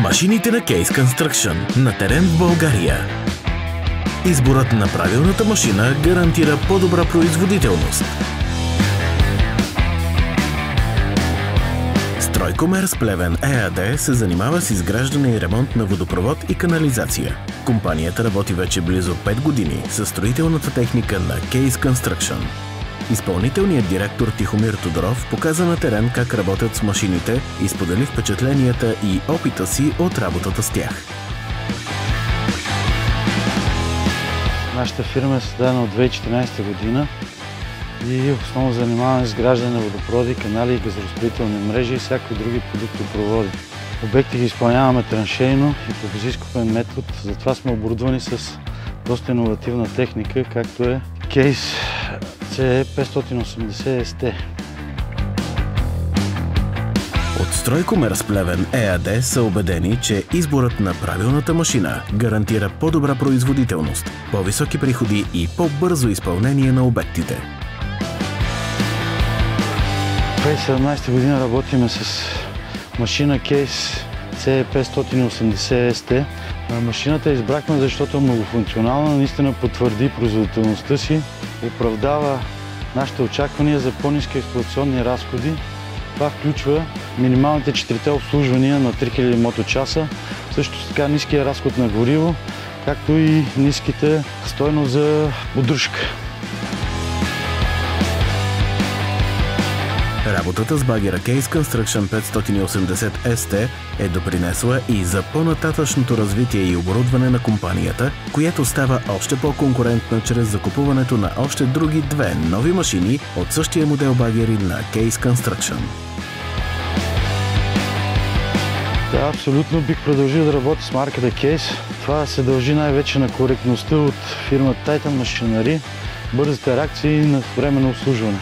Машините на Case Construction на терен в България. Изборът на правилната машина гарантира по-добра производителност. Стройкомерс Плевен ЕАД се занимава с изграждане и ремонт на водопровод и канализация. Компанията работи вече близо 5 години със строителната техника на Case Construction. Изпълнителният директор Тихомир Тодоров показа на терен как работят с машините и сподели впечатленията и опита си от работата с тях. Нашата фирма е създадена от 2014 година и основно занимаваме с изграждане на водопроводи, канали, газоразпределителни мрежи и всякакви други продуктопроводи. Обекти ги изпълняваме траншейно и по безископен метод, затова сме оборудвани с доста иновативна техника, както е Case CE 580 ST. От Стройкомерс Плевен ЕАД са убедени, че изборът на правилната машина гарантира по-добра производителност, по-високи приходи и по-бързо изпълнение на обектите. В 2017 година работиме с машина Case CE 580 ST. Машината избрахме, защото е многофункционална, наистина потвърди производителността си, оправдава нашите очаквания за по-ниски експлоатационни разходи. Това включва минималните 4 обслужвания на 3000 моточаса, също така ниския разход на гориво, както и ниските стойност за поддръжка. Работата с багера Case Construction 580 ST е допринесла и за по-нататъчното развитие и оборудване на компанията, която става още по-конкурентна чрез закупуването на още други две нови машини от същия модел багери на Case Construction. Да, абсолютно бих продължил да работя с марката Case. Това се дължи най-вече на коректността от фирма Titan Machinery, бързите реакции на временно обслужване.